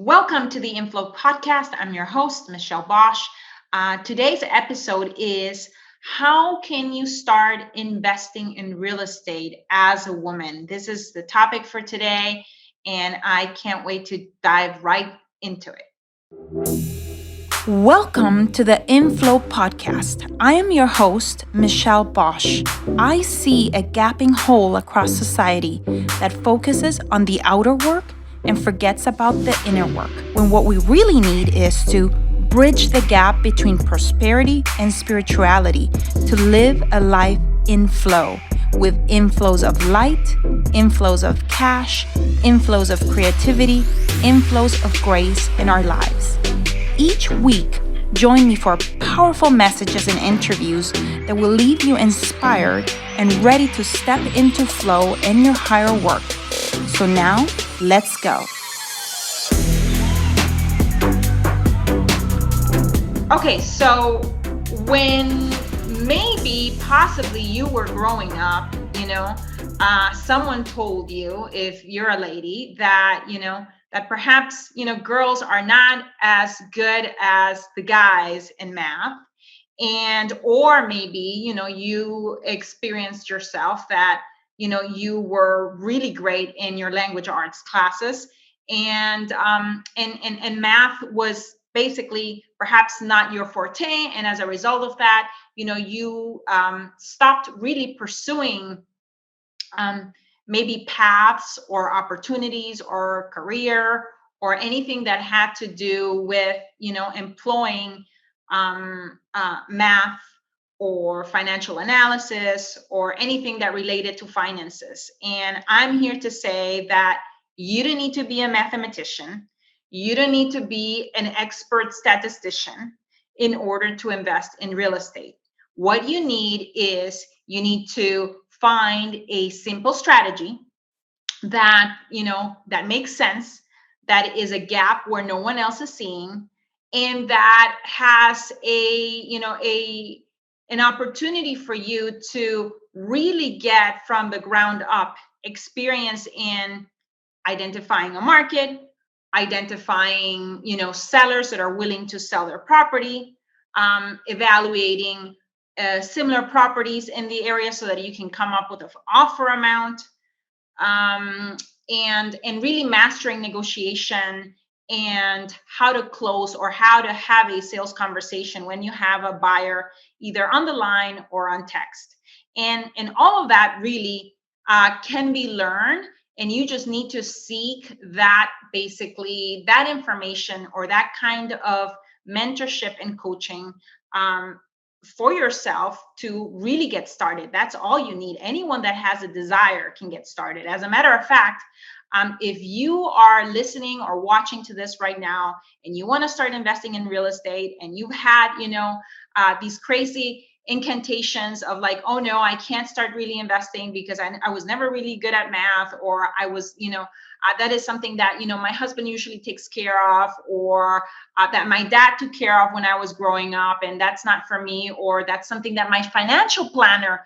Welcome to the Inflow Podcast. I'm your host, Michelle Bosch. Today's episode is how can you start investing in real estate as a woman? This is the topic for today, and I can't wait to dive right into it. Welcome to the Inflow Podcast. I am your host, Michelle Bosch. I see a gaping hole across society that focuses on the outer work and forgets about the inner work, when what we really need is to bridge the gap between prosperity and spirituality to live a life in flow, with inflows of light, inflows of cash, inflows of creativity, inflows of grace in our lives. Each week, join me for powerful messages and interviews that will leave you inspired and ready to step into flow in your higher work. So now, let's go. Okay, so when possibly you were growing up, someone told you, if you're a lady, that, that perhaps, girls are not as good as the guys in math. Or maybe, you experienced yourself that, you were really great in your language arts classes and math was basically perhaps not your forte. And as a result of that, you stopped really pursuing maybe paths or opportunities or career or anything that had to do with, employing math or financial analysis or anything that related to finances. And I'm here to say that you don't need to be a mathematician. You don't need to be an expert statistician in order to invest in real estate. What you need is you need to find a simple strategy that, that makes sense, that is a gap where no one else is seeing, and that has an opportunity for you to really get from the ground up experience in identifying a market, identifying, sellers that are willing to sell their property, evaluating similar properties in the area so that you can come up with an offer amount, and really mastering negotiation and how to close or how to have a sales conversation when you have a buyer either on the line or on text. And all of that really can be learned, and you just need to seek that, basically that information or that kind of mentorship and coaching for yourself to really get started. That's all you need. Anyone that has a desire can get started. As a matter of fact, if you are listening or watching to this right now and you want to start investing in real estate and you've had, these crazy incantations of like, oh no, I can't start really investing because I was never really good at math, or I was, that is something that, my husband usually takes care of, or that my dad took care of when I was growing up, and that's not for me, or that's something that my financial planner,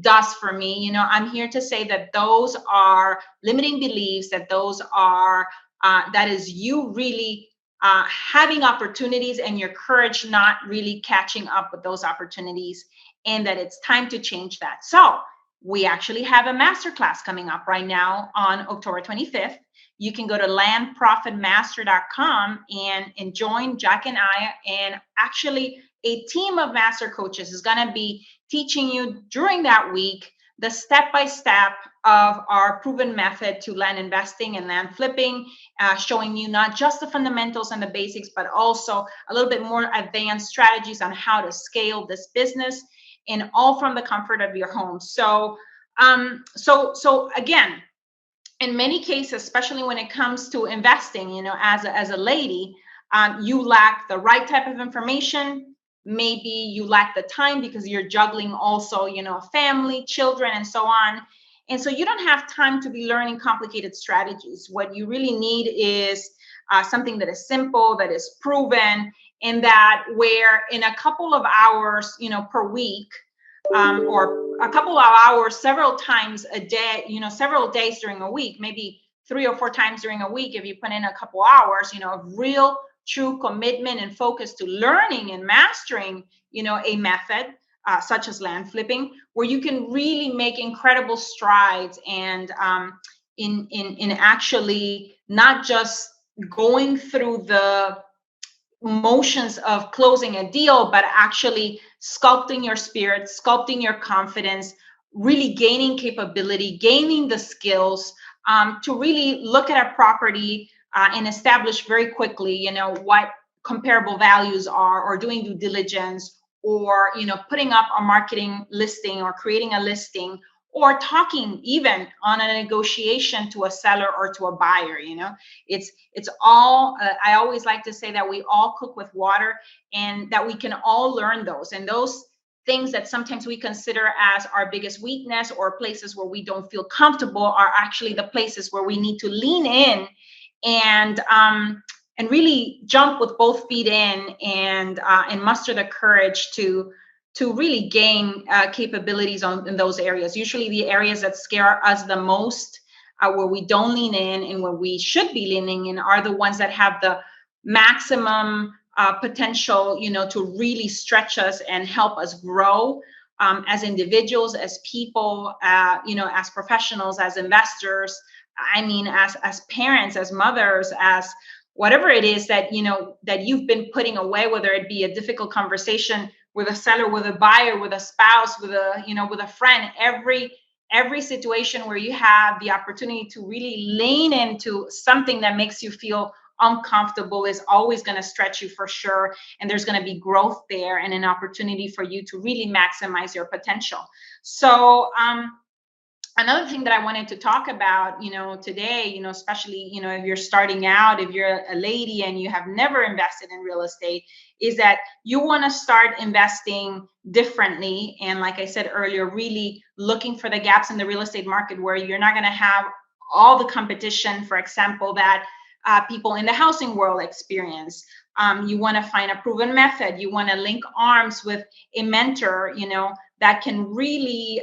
does for me. I'm here to say that those are limiting beliefs, that those are, that is you really having opportunities and your courage not really catching up with those opportunities, and that it's time to change that. So we actually have a masterclass coming up right now on October 25th. You can go to landprofitmaster.com and join Jack and I, and actually a team of master coaches is going to be teaching you during that week the step-by-step of our proven method to land investing and land flipping, showing you not just the fundamentals and the basics, but also a little bit more advanced strategies on how to scale this business, and all from the comfort of your home. So again, in many cases, especially when it comes to investing, as a lady, you lack the right type of information. Maybe you lack the time because you're juggling also, family, children, and so on. And so you don't have time to be learning complicated strategies. What you really need is something that is simple, that is proven, and that where in a couple of hours, per week, or a couple of hours, several times a day, several days during a week, maybe 3 or 4 times during a week, if you put in a couple hours, of real true commitment and focus to learning and mastering, a method such as land flipping, where you can really make incredible strides and in actually not just going through the motions of closing a deal, but actually sculpting your spirit, sculpting your confidence, really gaining capability, gaining the skills to really look at a property and establish very quickly, what comparable values are, or doing due diligence, or putting up a marketing listing or creating a listing, or talking even on a negotiation to a seller or to a buyer. It's all I always like to say that we all cook with water, and that we can all learn those, and those things that sometimes we consider as our biggest weakness or places where we don't feel comfortable are actually the places where we need to lean in and really jump with both feet in and muster the courage to really gain capabilities in those areas. Usually the areas that scare us the most, where we don't lean in and where we should be leaning in, are the ones that have the maximum potential, to really stretch us and help us grow as individuals, as people, as professionals, as investors. I mean, as parents, as mothers, as whatever it is that that you've been putting away, whether it be a difficult conversation with a seller, with a buyer, with a spouse, with a friend. Every situation where you have the opportunity to really lean into something that makes you feel uncomfortable is always going to stretch you for sure, and there's going to be growth there and an opportunity for you to really maximize your potential. So another thing that I wanted to talk about, today, especially, if you're starting out, if you're a lady and you have never invested in real estate, is that you want to start investing differently. And like I said earlier, really looking for the gaps in the real estate market where you're not going to have all the competition, for example, that people in the housing world experience. You want to find a proven method. You want to link arms with a mentor, that can really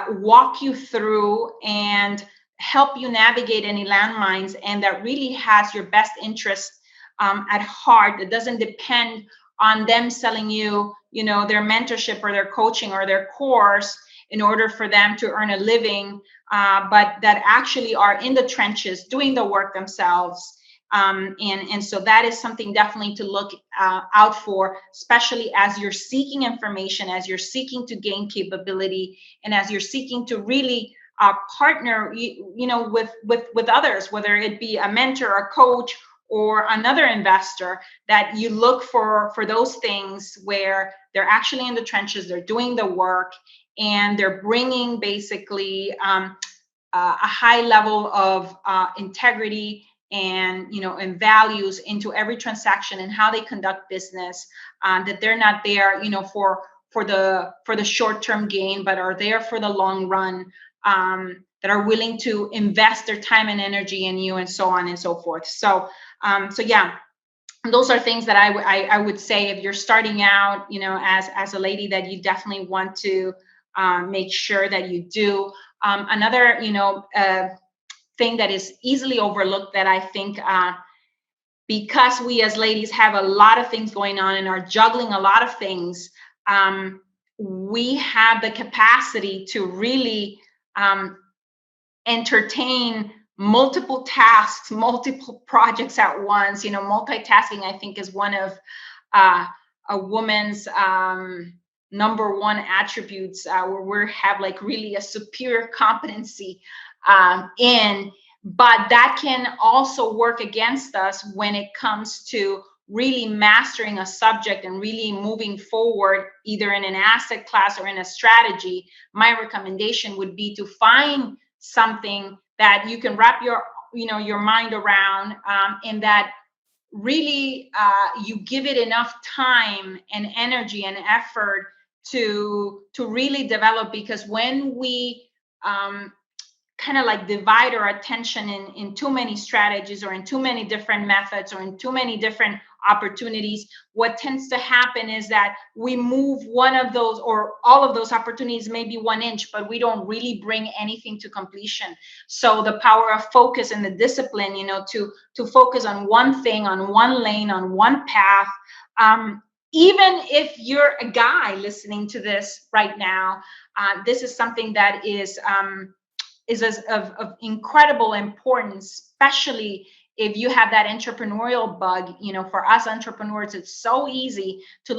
walk you through and help you navigate any landmines, and that really has your best interest at heart. That doesn't depend on them selling you, their mentorship or their coaching or their course in order for them to earn a living, but that actually are in the trenches doing the work themselves. And so that is something definitely to look out for, especially as you're seeking information, as you're seeking to gain capability, and as you're seeking to really partner, with others, whether it be a mentor, a coach, or another investor. That you look for those things where they're actually in the trenches, they're doing the work, and they're bringing basically a high level of integrity and and values into every transaction and how they conduct business, that they're not there for the short-term gain, but are there for the long run, that are willing to invest their time and energy in you, and so on and so forth. So yeah, those are things that I would say, if you're starting out, as a lady, that you definitely want to make sure that you do. Another thing that is easily overlooked, that I think, because we as ladies have a lot of things going on and are juggling a lot of things, we have the capacity to really entertain multiple tasks, multiple projects at once. Multitasking, I think, is one of a woman's number one attributes, where we have really a superior competency but that can also work against us when it comes to really mastering a subject and really moving forward, either in an asset class or in a strategy. My recommendation would be to find something that you can wrap your mind around, and that really you give it enough time and energy and effort to really develop. Because when we kind of divide our attention in too many strategies, or in too many different methods, or in too many different opportunities, what tends to happen is that we move one of those or all of those opportunities, maybe 1 inch, but we don't really bring anything to completion. So the power of focus and the discipline, to focus on one thing, on one lane, on one path. Even if you're a guy listening to this right now, this is something that is of incredible importance, especially if you have that entrepreneurial bug. For us entrepreneurs, it's so easy to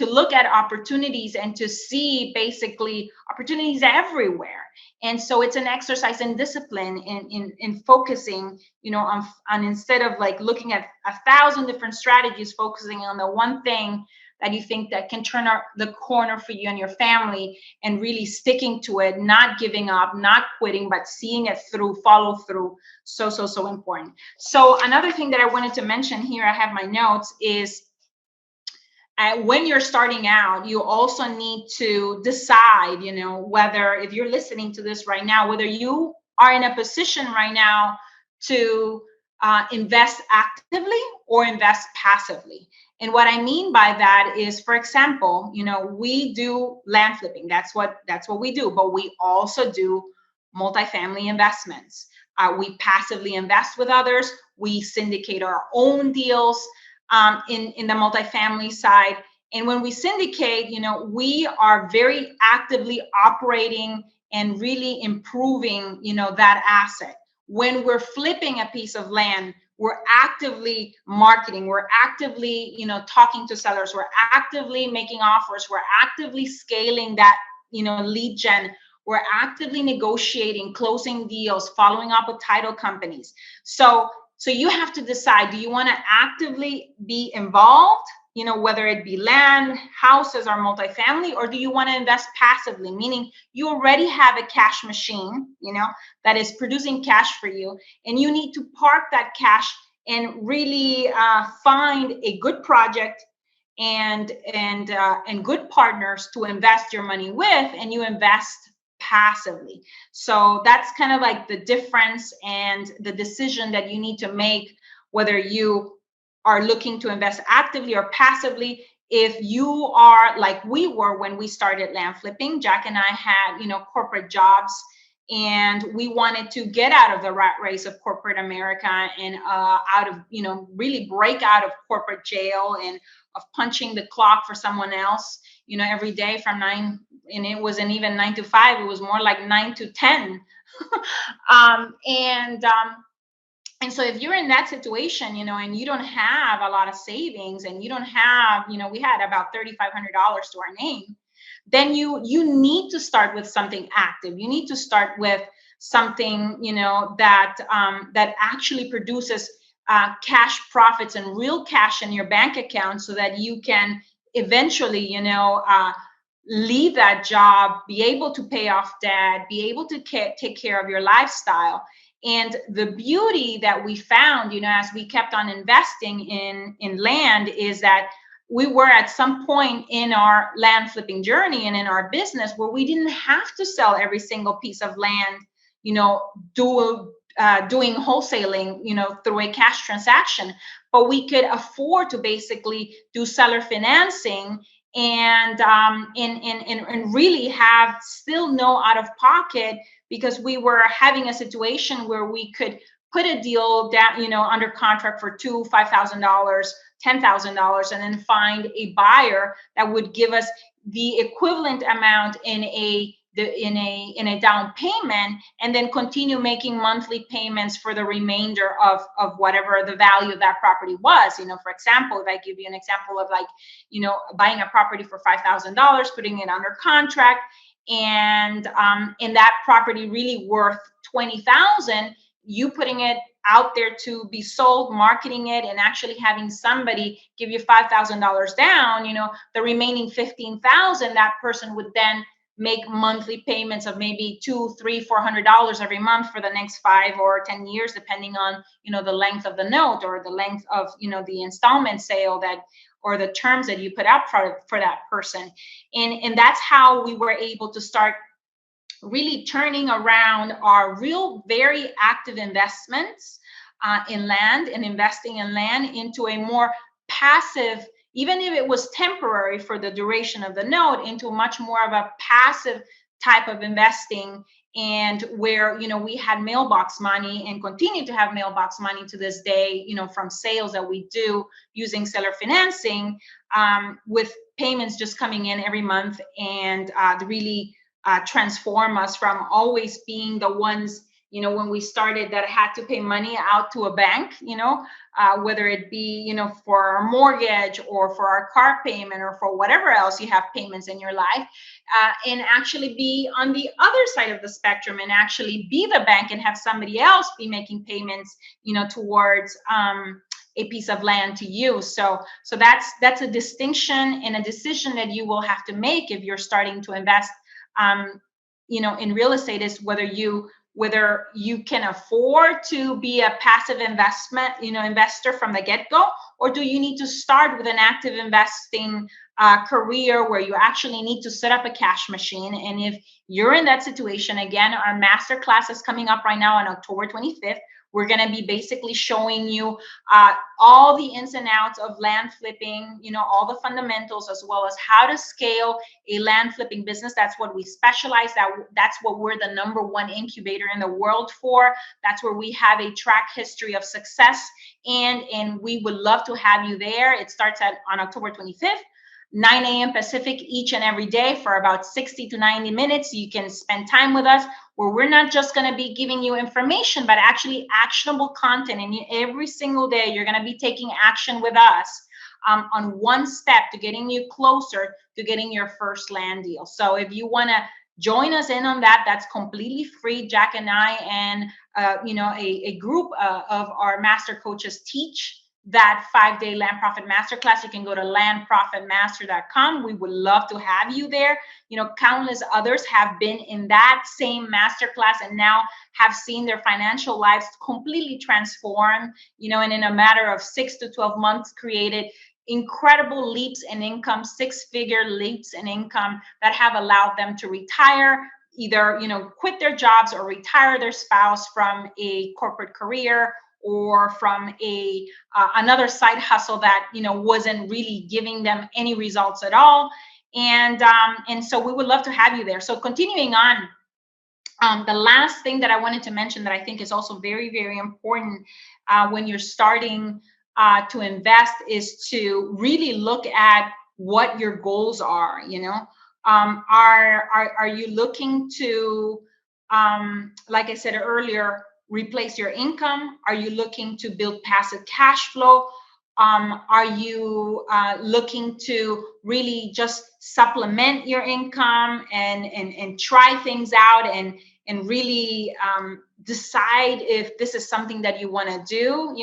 look at opportunities and to see basically opportunities everywhere. And so it's an exercise in discipline, in focusing, on instead of like looking at 1,000 different strategies, focusing on the one thing that you think that can turn the corner for you and your family, and really sticking to it, not giving up, not quitting, but seeing it through, follow through. So important. So another thing that I wanted to mention here, I have my notes, is when you're starting out, you also need to decide, whether, if you're listening to this right now, whether you are in a position right now to invest actively or invest passively. And what I mean by that is, for example, we do land flipping. That's what we do. But we also do multifamily investments. We passively invest with others. We syndicate our own deals in the multifamily side. And when we syndicate, we are very actively operating and really improving, that asset. When we're flipping a piece of land, we're actively marketing, we're actively, talking to sellers, we're actively making offers, we're actively scaling that, lead gen, we're actively negotiating, closing deals, following up with title companies. So you have to decide, do you want to actively be involved, whether it be land, houses, or multifamily, or do you want to invest passively, meaning you already have a cash machine, that is producing cash for you, and you need to park that cash and really find a good project and good partners to invest your money with, and you invest passively. So that's kind of like the difference and the decision that you need to make, whether you are looking to invest actively or passively. If you are like we were when we started land flipping, Jack and I had, corporate jobs, and we wanted to get out of the rat race of corporate America and out of, really break out of corporate jail and of punching the clock for someone else, every day from 9, and it wasn't even 9 to 5, it was more like 9 to 10. And so if you're in that situation, and you don't have a lot of savings, and you don't have, we had about $3,500 to our name, then you need to start with something active. You need to start with something, that actually produces cash profits and real cash in your bank account, so that you can eventually, leave that job, be able to pay off debt, be able to take care of your lifestyle. And the beauty that we found, as we kept on investing in land, is that we were at some point in our land flipping journey and in our business where we didn't have to sell every single piece of land, doing wholesaling, through a cash transaction, but we could afford to basically do seller financing and really have still no out of pocket, because we were having a situation where we could put a deal down, under contract for $5,000, $10,000, and then find a buyer that would give us the equivalent amount in a down payment, and then continue making monthly payments for the remainder of whatever the value of that property was. For example, if I give you an example of buying a property for $5,000, putting it under contract, and that property really worth $20,000, you putting it out there to be sold, marketing it, and actually having somebody give you $5,000 down, the remaining $15,000, that person would then make monthly payments of maybe $200, $300, $400 every month for the next 5 or 10 years, depending on, the length of the note or the length of, the installment sale or the terms that you put out for that person. And that's how we were able to start really turning around our real, very active investments in land and investing in land into a more passive, even if it was temporary for the duration of the note, into much more of a passive type of investing, and where, we had mailbox money and continue to have mailbox money to this day, from sales that we do using seller financing, with payments just coming in every month, and really transform us from always being the ones, when we started, that had to pay money out to a bank, whether it be, for our mortgage or for our car payment or for whatever else you have payments in your life, and actually be on the other side of the spectrum and actually be the bank and have somebody else be making payments, towards a piece of land to you. So that's a distinction and a decision that you will have to make if you're starting to invest, in real estate, is whether you can afford to be a passive investor from the get-go, or do you need to start with an active investing career where you actually need to set up a cash machine. And if you're in that situation, again, our masterclass is coming up right now on October 25th. We're going to be basically showing you all the ins and outs of land flipping, all the fundamentals, as well as how to scale a land flipping business. That's what we specialize. That's what we're the number one incubator in the world for. That's where we have a track history of success. And we would love to have you there. It starts on October 25th. 9 a.m. Pacific each and every day for about 60 to 90 minutes. You can spend time with us, where we're not just going to be giving you information, but actually actionable content. And every single day, you're going to be taking action with us on one step to getting you closer to getting your first land deal. So if you want to join us in on that, that's completely free. Jack and I and a group of our master coaches teach that 5-day Land Profit Masterclass. You can go to landprofitmaster.com. We would love to have you there. Countless others have been in that same masterclass and now have seen their financial lives completely transform, and in a matter of 6 to 12 months created incredible leaps in income, 6-figure leaps in income that have allowed them to retire, either, quit their jobs or retire their spouse from a corporate career, or from another side hustle that wasn't really giving them any results at all. And so we would love to have you there. So continuing on, the last thing that I wanted to mention that I think is also very, very important when you're starting to invest is to really look at what your goals are. Are you looking to, like I said earlier, replace your income? Are you looking to build passive cash flow? Are you looking to really just supplement your income and try things out and really decide if this is something that you want to do?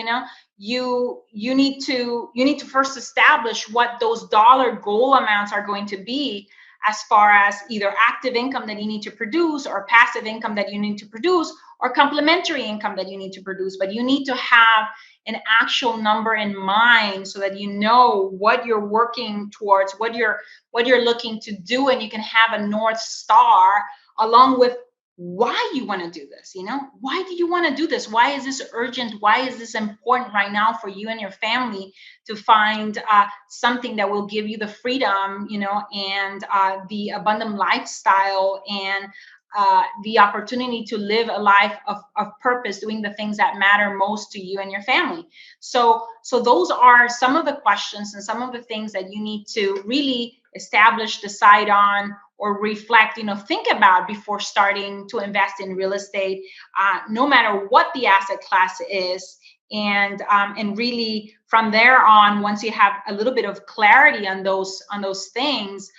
You need to first establish what those dollar goal amounts are going to be, as far as either active income that you need to produce, or passive income that you need to produce, or complementary income that you need to produce. But you need to have an actual number in mind so that you know what you're working towards, what you're looking to do, and you can have a North Star along with why you want to do this. Why do you want to do this? Why is this urgent? Why is this important right now for you and your family to find something that will give you the freedom, and the abundant lifestyle, and the opportunity to live a life of purpose, doing the things that matter most to you and your family. So those are some of the questions and some of the things that you need to really establish, decide on, or reflect, think about before starting to invest in real estate, no matter what the asset class is. And really from there on, once you have a little bit of clarity on those things,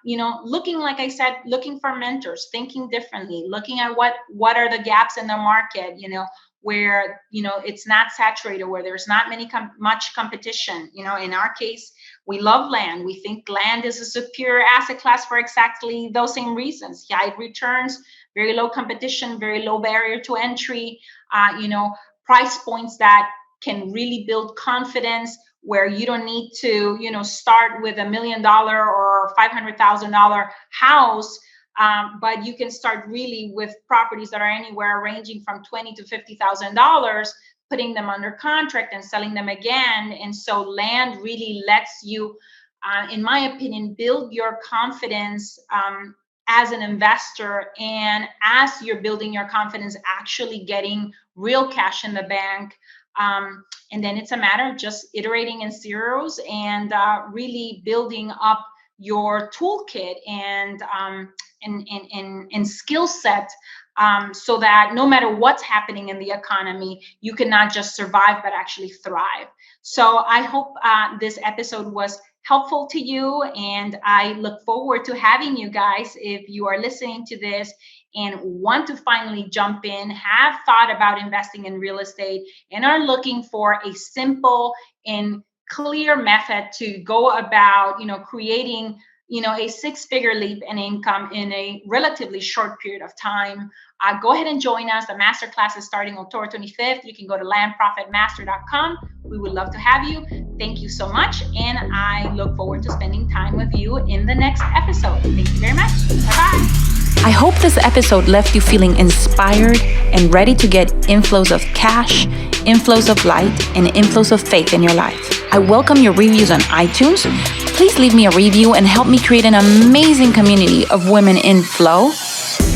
looking, like I said, looking for mentors, thinking differently, looking at what are the gaps in the market, where, it's not saturated, where there's not much competition. In our case, we love land. We think land is a superior asset class for exactly those same reasons. High returns, very low competition, very low barrier to entry, price points that can really build confidence, where you don't need to, start with $1 million or $500,000 house, but you can start really with properties that are anywhere ranging from $20,000 to $50,000 putting them under contract and selling them again. And so land really lets you, in my opinion, build your confidence as an investor. And as you're building your confidence, actually getting real cash in the bank. And then it's a matter of just iterating in zeros and really building up your toolkit and skill set, so that no matter what's happening in the economy, you can not just survive, but actually thrive. So I hope this episode was helpful to you. And I look forward to having you guys, if you are listening to this and want to finally jump in, have thought about investing in real estate, and are looking for a simple and clear method to go about, creating, a six-figure leap in income in a relatively short period of time. Go ahead and join us. The masterclass is starting October 25th. You can go to landprofitmaster.com. We would love to have you. Thank you so much. And I look forward to spending time with you in the next episode. Thank you very much. Bye-bye. I hope this episode left you feeling inspired and ready to get inflows of cash, inflows of light, and inflows of faith in your life. I welcome your reviews on iTunes. Please leave me a review and help me create an amazing community of women in flow.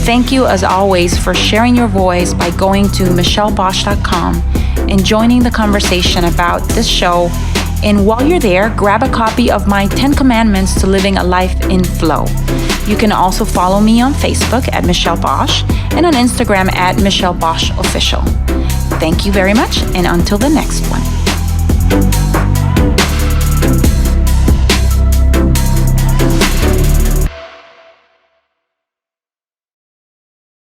Thank you, as always, for sharing your voice by going to michellebosch.com and joining the conversation about this show. And while you're there, grab a copy of my 10 Commandments to Living a Life in Flow. You can also follow me on Facebook at Michelle Bosch and on Instagram at Michelle Bosch Official. Thank you very much, and until the next one.